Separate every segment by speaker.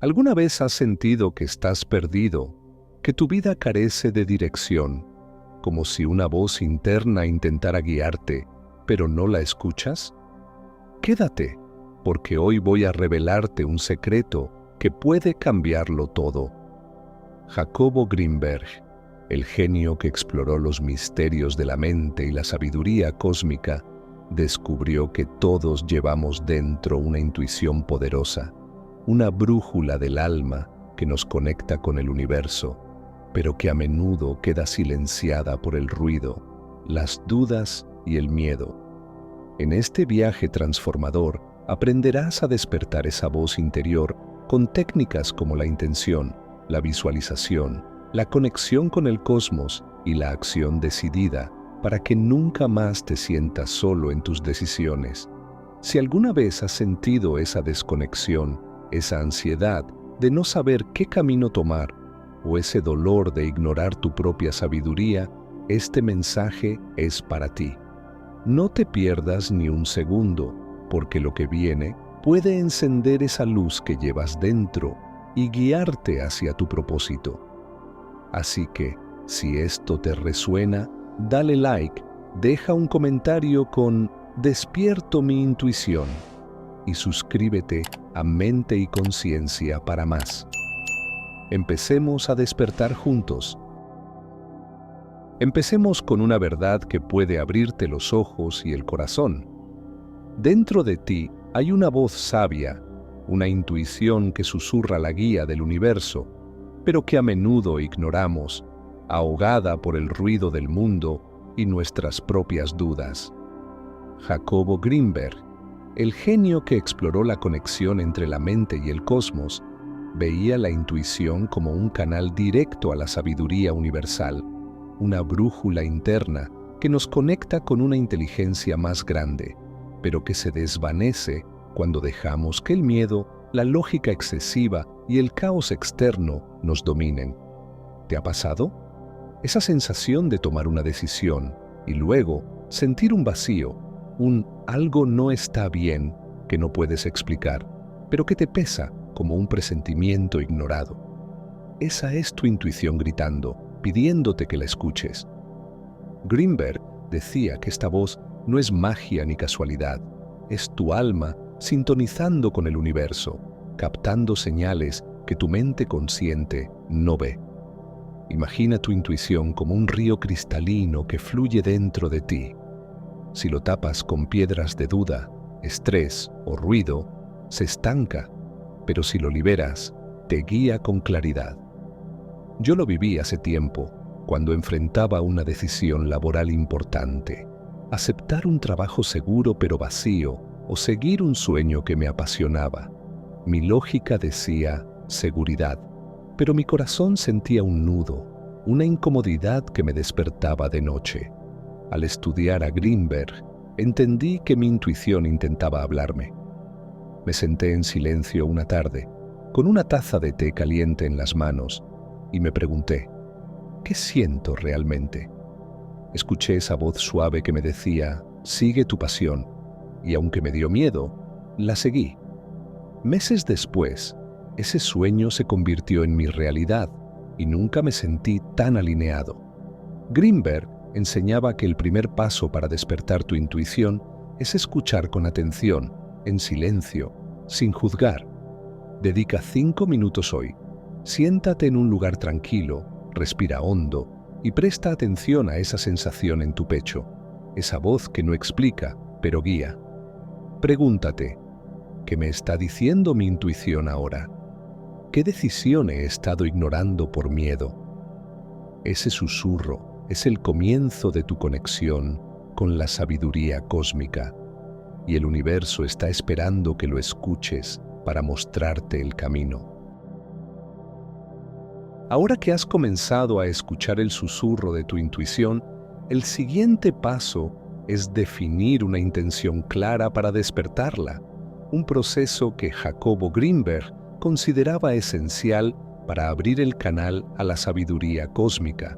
Speaker 1: ¿Alguna vez has sentido que estás perdido, que tu vida carece de dirección, como si una voz interna intentara guiarte, pero no la escuchas? Quédate, porque hoy voy a revelarte un secreto que puede cambiarlo todo. Jacobo Greenberg, el genio que exploró los misterios de la mente y la sabiduría cósmica, descubrió que todos llevamos dentro una intuición poderosa, una brújula del alma que nos conecta con el universo, pero que a menudo queda silenciada por el ruido, las dudas y el miedo. En este viaje transformador aprenderás a despertar esa voz interior con técnicas como la intención, la visualización, la conexión con el cosmos y la acción decidida para que nunca más te sientas solo en tus decisiones. Si alguna vez has sentido esa desconexión, esa ansiedad de no saber qué camino tomar o ese dolor de ignorar tu propia sabiduría, este mensaje es para ti. No te pierdas ni un segundo, porque lo que viene puede encender esa luz que llevas dentro y guiarte hacia tu propósito. Así que, si esto te resuena, dale like, deja un comentario con "Despierto mi intuición" y suscríbete a Mente y Conciencia para más. Empecemos a despertar juntos. Empecemos con una verdad que puede abrirte los ojos y el corazón. Dentro de ti hay una voz sabia, una intuición que susurra la guía del universo, pero que a menudo ignoramos, ahogada por el ruido del mundo y nuestras propias dudas. Jacobo Greenberg, el genio que exploró la conexión entre la mente y el cosmos, veía la intuición como un canal directo a la sabiduría universal, una brújula interna que nos conecta con una inteligencia más grande, pero que se desvanece cuando dejamos que el miedo, la lógica excesiva y el caos externo nos dominen. ¿Te ha pasado? Esa sensación de tomar una decisión y luego sentir un vacío, un algo no está bien que no puedes explicar, pero que te pesa como un presentimiento ignorado. Esa es tu intuición gritando, pidiéndote que la escuches. Greenberg decía que esta voz no es magia ni casualidad, es tu alma sintonizando con el universo, captando señales que tu mente consciente no ve. Imagina tu intuición como un río cristalino que fluye dentro de ti. Si lo tapas con piedras de duda, estrés o ruido, se estanca, pero si lo liberas, te guía con claridad. Yo lo viví hace tiempo, cuando enfrentaba una decisión laboral importante: aceptar un trabajo seguro pero vacío o seguir un sueño que me apasionaba. Mi lógica decía seguridad, pero mi corazón sentía un nudo, una incomodidad que me despertaba de noche. Al estudiar a Greenberg, entendí que mi intuición intentaba hablarme. Me senté en silencio una tarde, con una taza de té caliente en las manos, y me pregunté, ¿qué siento realmente? Escuché esa voz suave que me decía, sigue tu pasión, y aunque me dio miedo, la seguí. Meses después, ese sueño se convirtió en mi realidad, y nunca me sentí tan alineado. Greenberg enseñaba que el primer paso para despertar tu intuición es escuchar con atención, en silencio, sin juzgar. Dedica 5 minutos hoy. Siéntate en un lugar tranquilo, respira hondo y presta atención a esa sensación en tu pecho, esa voz que no explica, pero guía. Pregúntate, ¿qué me está diciendo mi intuición ahora? ¿Qué decisión he estado ignorando por miedo? Ese susurro es el comienzo de tu conexión con la sabiduría cósmica, y el universo está esperando que lo escuches para mostrarte el camino. Ahora que has comenzado a escuchar el susurro de tu intuición, el siguiente paso es definir una intención clara para despertarla, un proceso que Jacobo Greenberg consideraba esencial para abrir el canal a la sabiduría cósmica.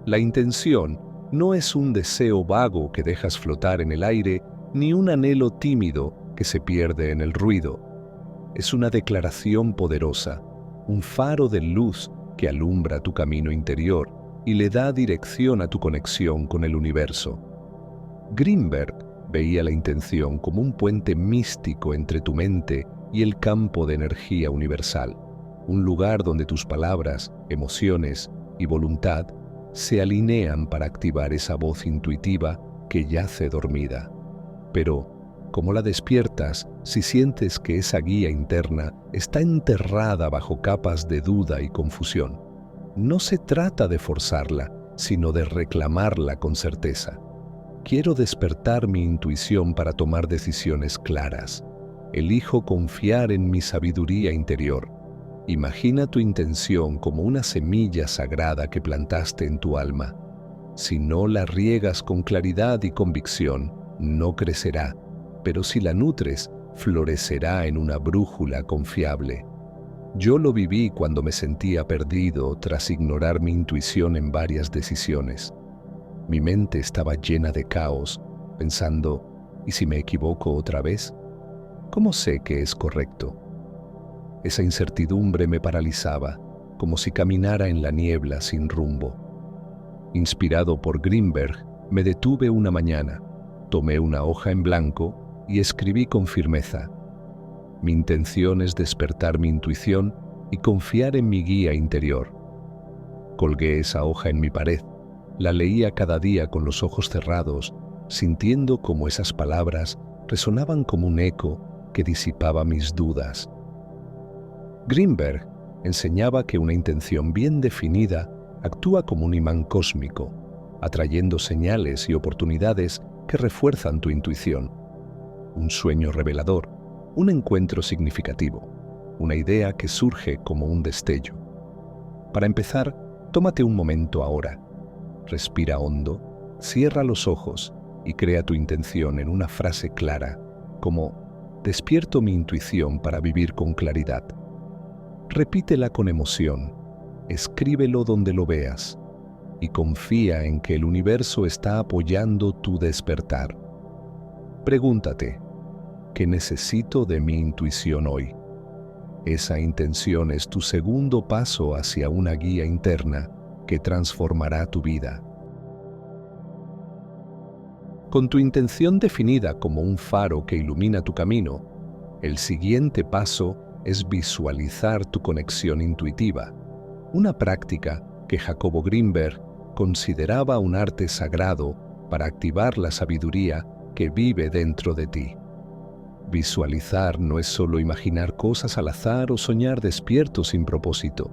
Speaker 1: La intención no es un deseo vago que dejas flotar en el aire, ni un anhelo tímido que se pierde en el ruido. Es una declaración poderosa, un faro de luz que alumbra tu camino interior y le da dirección a tu conexión con el universo. Greenberg veía la intención como un puente místico entre tu mente y el campo de energía universal, un lugar donde tus palabras, emociones y voluntad se alinean para activar esa voz intuitiva que yace dormida. Pero, ¿cómo la despiertas si sientes que esa guía interna está enterrada bajo capas de duda y confusión? No se trata de forzarla, sino de reclamarla con certeza. Quiero despertar mi intuición para tomar decisiones claras. Elijo confiar en mi sabiduría interior. Imagina tu intención como una semilla sagrada que plantaste en tu alma. Si no la riegas con claridad y convicción, no crecerá, pero si la nutres, florecerá en una brújula confiable. Yo lo viví cuando me sentía perdido tras ignorar mi intuición en varias decisiones. Mi mente estaba llena de caos, pensando, ¿y si me equivoco otra vez? ¿Cómo sé que es correcto? Esa incertidumbre me paralizaba, como si caminara en la niebla sin rumbo. Inspirado por Greenberg, me detuve una mañana, tomé una hoja en blanco y escribí con firmeza. Mi intención es despertar mi intuición y confiar en mi guía interior. Colgué esa hoja en mi pared, la leía cada día con los ojos cerrados, sintiendo cómo esas palabras resonaban como un eco que disipaba mis dudas. Greenberg enseñaba que una intención bien definida actúa como un imán cósmico, atrayendo señales y oportunidades que refuerzan tu intuición. Un sueño revelador, un encuentro significativo, una idea que surge como un destello. Para empezar, tómate un momento ahora. Respira hondo, cierra los ojos y crea tu intención en una frase clara, como «Despierto mi intuición para vivir con claridad». Repítela con emoción, escríbelo donde lo veas y confía en que el universo está apoyando tu despertar. Pregúntate, ¿qué necesito de mi intuición hoy? Esa intención es tu segundo paso hacia una guía interna que transformará tu vida. Con tu intención definida como un faro que ilumina tu camino, el siguiente paso es visualizar tu conexión intuitiva, una práctica que Jacobo Greenberg consideraba un arte sagrado para activar la sabiduría que vive dentro de ti. Visualizar no es solo imaginar cosas al azar o soñar despierto sin propósito.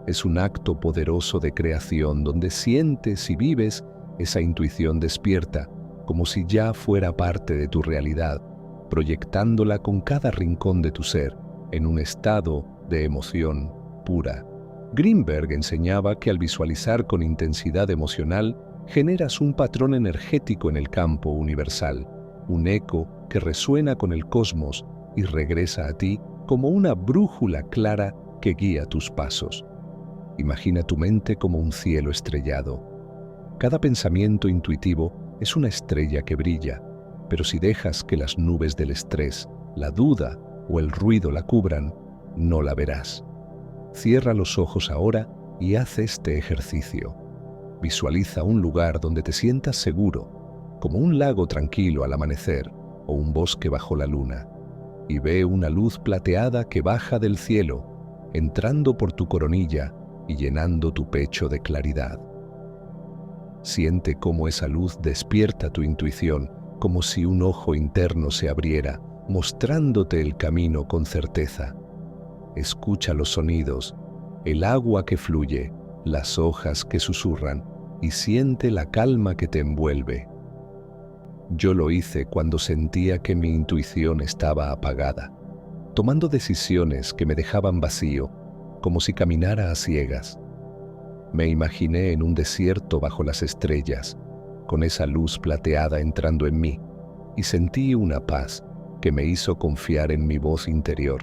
Speaker 1: Es un acto poderoso de creación donde sientes y vives esa intuición despierta, como si ya fuera parte de tu realidad, proyectándola con cada rincón de tu ser, en un estado de emoción pura. Greenberg enseñaba que al visualizar con intensidad emocional, generas un patrón energético en el campo universal, un eco que resuena con el cosmos y regresa a ti como una brújula clara que guía tus pasos. Imagina tu mente como un cielo estrellado. Cada pensamiento intuitivo es una estrella que brilla, pero si dejas que las nubes del estrés, la duda o el ruido la cubran, no la verás. Cierra los ojos ahora y haz este ejercicio. Visualiza un lugar donde te sientas seguro, como un lago tranquilo al amanecer o un bosque bajo la luna, y ve una luz plateada que baja del cielo, entrando por tu coronilla y llenando tu pecho de claridad. Siente cómo esa luz despierta tu intuición, como si un ojo interno se abriera, mostrándote el camino con certeza. Escucha los sonidos, el agua que fluye, las hojas que susurran, y siente la calma que te envuelve. Yo lo hice cuando sentía que mi intuición estaba apagada, tomando decisiones que me dejaban vacío, como si caminara a ciegas. Me imaginé en un desierto bajo las estrellas, con esa luz plateada entrando en mí, y sentí una paz que me hizo confiar en mi voz interior.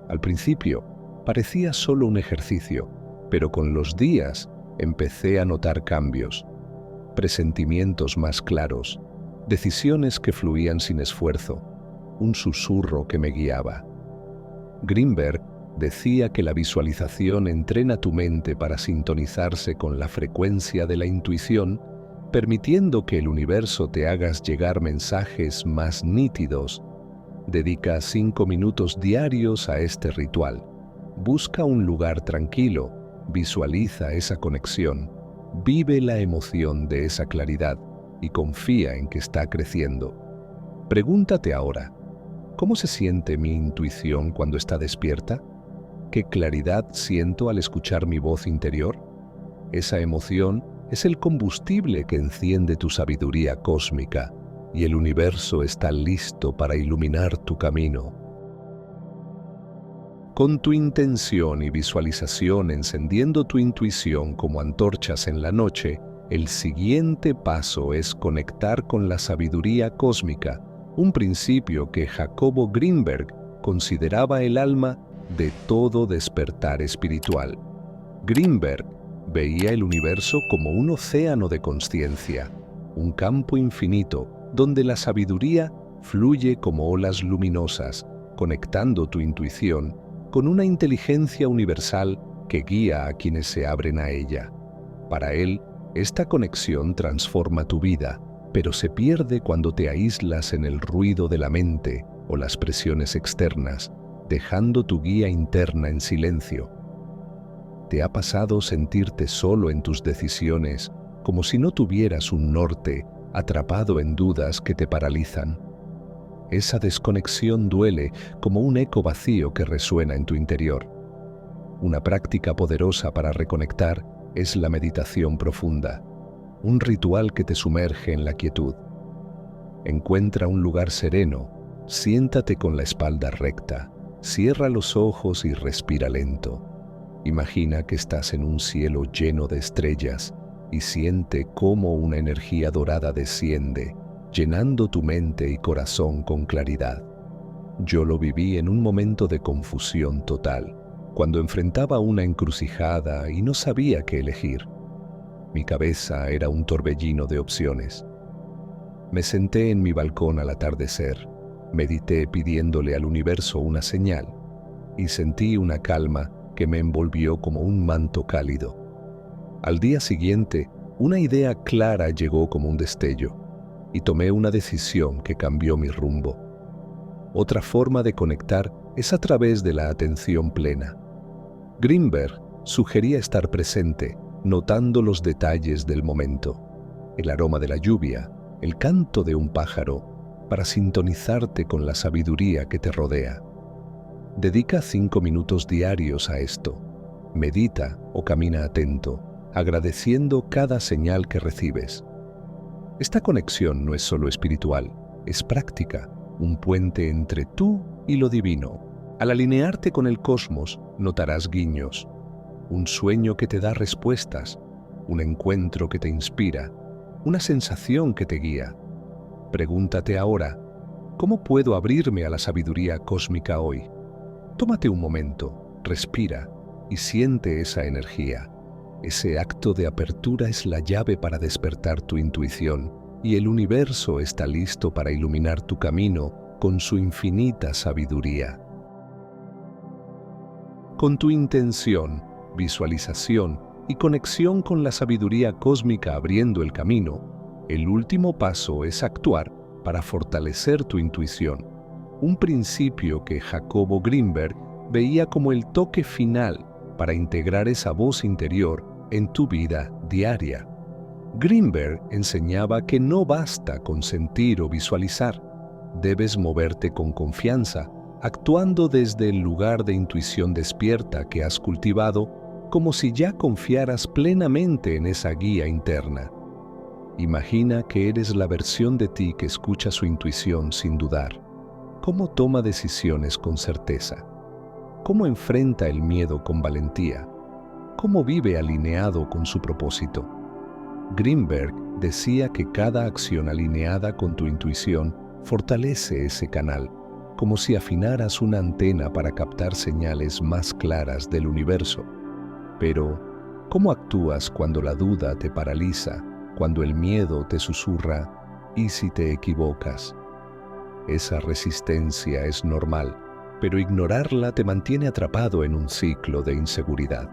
Speaker 1: Al principio, parecía solo un ejercicio, pero con los días empecé a notar cambios, presentimientos más claros, decisiones que fluían sin esfuerzo, un susurro que me guiaba. Greenberg decía que la visualización entrena tu mente para sintonizarse con la frecuencia de la intuición, permitiendo que el universo te hagas llegar mensajes más nítidos. Dedica 5 minutos diarios a este ritual. Busca un lugar tranquilo, visualiza esa conexión, vive la emoción de esa claridad y confía en que está creciendo. Pregúntate ahora, ¿cómo se siente mi intuición cuando está despierta? ¿Qué claridad siento al escuchar mi voz interior? Esa emoción es el combustible que enciende tu sabiduría cósmica y el universo está listo para iluminar tu camino. Con tu intención y visualización encendiendo tu intuición como antorchas en la noche, el siguiente paso es conectar con la sabiduría cósmica, un principio que Jacobo Greenberg consideraba el alma de todo despertar espiritual. Greenberg veía el universo como un océano de consciencia, un campo infinito donde la sabiduría fluye como olas luminosas, conectando tu intuición con una inteligencia universal que guía a quienes se abren a ella. Para él, esta conexión transforma tu vida, pero se pierde cuando te aíslas en el ruido de la mente o las presiones externas, dejando tu guía interna en silencio. ¿Te ha pasado sentirte solo en tus decisiones, como si no tuvieras un norte, atrapado en dudas que te paralizan? Esa desconexión duele como un eco vacío que resuena en tu interior. Una práctica poderosa para reconectar es la meditación profunda, un ritual que te sumerge en la quietud. Encuentra un lugar sereno, siéntate con la espalda recta, cierra los ojos y respira lento. Imagina que estás en un cielo lleno de estrellas y siente cómo una energía dorada desciende, llenando tu mente y corazón con claridad. Yo lo viví en un momento de confusión total, cuando enfrentaba una encrucijada y no sabía qué elegir. Mi cabeza era un torbellino de opciones. Me senté en mi balcón al atardecer, medité pidiéndole al universo una señal y sentí una calma que me envolvió como un manto cálido. Al día siguiente, una idea clara llegó como un destello y tomé una decisión que cambió mi rumbo. Otra forma de conectar es a través de la atención plena. Greenberg sugería estar presente, notando los detalles del momento, el aroma de la lluvia, el canto de un pájaro, para sintonizarte con la sabiduría que te rodea. Dedica 5 minutos diarios a esto. Medita o camina atento, agradeciendo cada señal que recibes. Esta conexión no es solo espiritual, es práctica, un puente entre tú y lo divino. Al alinearte con el cosmos, notarás guiños, un sueño que te da respuestas, un encuentro que te inspira, una sensación que te guía. Pregúntate ahora, ¿cómo puedo abrirme a la sabiduría cósmica hoy? Tómate un momento, respira y siente esa energía. Ese acto de apertura es la llave para despertar tu intuición y el universo está listo para iluminar tu camino con su infinita sabiduría. Con tu intención, visualización y conexión con la sabiduría cósmica abriendo el camino, el último paso es actuar para fortalecer tu intuición, un principio que Jacobo Greenberg veía como el toque final para integrar esa voz interior en tu vida diaria. Greenberg enseñaba que no basta con sentir o visualizar, debes moverte con confianza, actuando desde el lugar de intuición despierta que has cultivado, como si ya confiaras plenamente en esa guía interna. Imagina que eres la versión de ti que escucha su intuición sin dudar. ¿Cómo toma decisiones con certeza? ¿Cómo enfrenta el miedo con valentía? ¿Cómo vive alineado con su propósito? Greenberg decía que cada acción alineada con tu intuición fortalece ese canal, como si afinaras una antena para captar señales más claras del universo. Pero, ¿cómo actúas cuando la duda te paraliza, cuando el miedo te susurra, ¿y si te equivocas? Esa resistencia es normal, pero ignorarla te mantiene atrapado en un ciclo de inseguridad.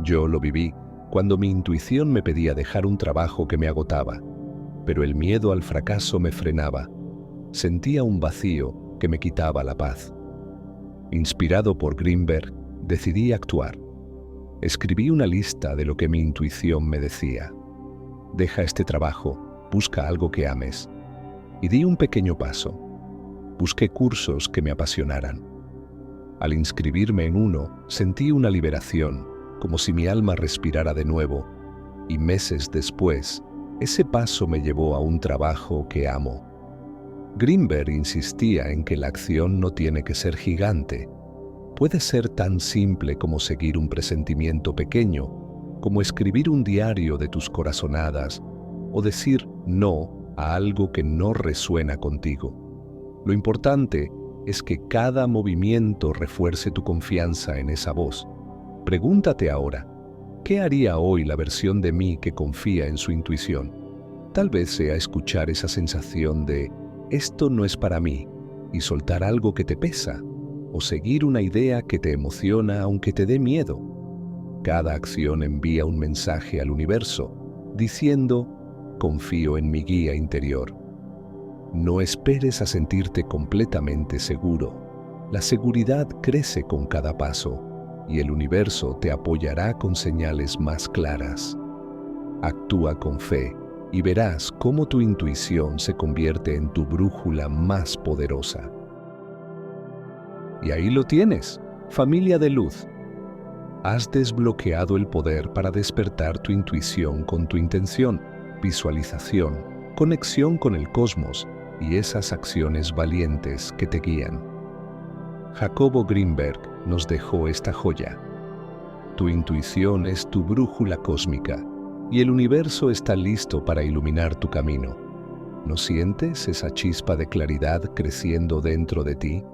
Speaker 1: Yo lo viví cuando mi intuición me pedía dejar un trabajo que me agotaba, pero el miedo al fracaso me frenaba. Sentía un vacío que me quitaba la paz. Inspirado por Greenberg, decidí actuar. Escribí una lista de lo que mi intuición me decía. Deja este trabajo, busca algo que ames. Y di un pequeño paso. Busqué cursos que me apasionaran. Al inscribirme en uno, sentí una liberación, como si mi alma respirara de nuevo, y meses después, ese paso me llevó a un trabajo que amo. Greenberg insistía en que la acción no tiene que ser gigante. Puede ser tan simple como seguir un presentimiento pequeño, como escribir un diario de tus corazonadas o decir no a algo que no resuena contigo. Lo importante es que cada movimiento refuerce tu confianza en esa voz. Pregúntate ahora, ¿qué haría hoy la versión de mí que confía en su intuición? Tal vez sea escuchar esa sensación de «esto no es para mí» y soltar algo que te pesa, o seguir una idea que te emociona aunque te dé miedo. Cada acción envía un mensaje al universo, diciendo «confío en mi guía interior». No esperes a sentirte completamente seguro. La seguridad crece con cada paso, y el universo te apoyará con señales más claras. Actúa con fe y verás cómo tu intuición se convierte en tu brújula más poderosa. Y ahí lo tienes, familia de luz. Has desbloqueado el poder para despertar tu intuición con tu intención, visualización, conexión con el cosmos y esas acciones valientes que te guían. Jacobo Greenberg nos dejó esta joya. Tu intuición es tu brújula cósmica y el universo está listo para iluminar tu camino. ¿No sientes esa chispa de claridad creciendo dentro de ti?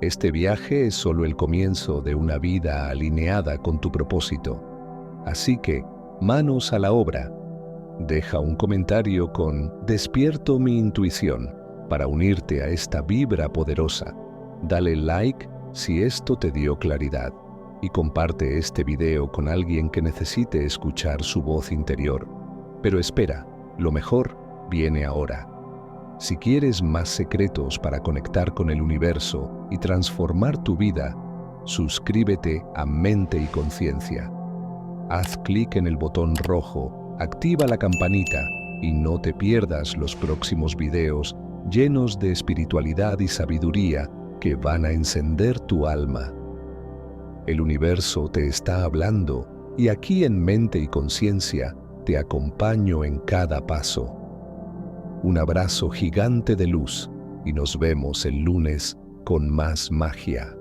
Speaker 1: Este viaje es solo el comienzo de una vida alineada con tu propósito. Así que, manos a la obra. Deja un comentario con «Despierto mi intuición» para unirte a esta vibra poderosa. Dale like si esto te dio claridad y comparte este video con alguien que necesite escuchar su voz interior. Pero espera, lo mejor viene ahora. Si quieres más secretos para conectar con el universo y transformar tu vida, suscríbete a Mente y Conciencia. Haz clic en el botón rojo, activa la campanita y no te pierdas los próximos videos llenos de espiritualidad y sabiduría que van a encender tu alma. El universo te está hablando y aquí en Mente y Conciencia te acompaño en cada paso. Un abrazo gigante de luz y nos vemos el lunes con más magia.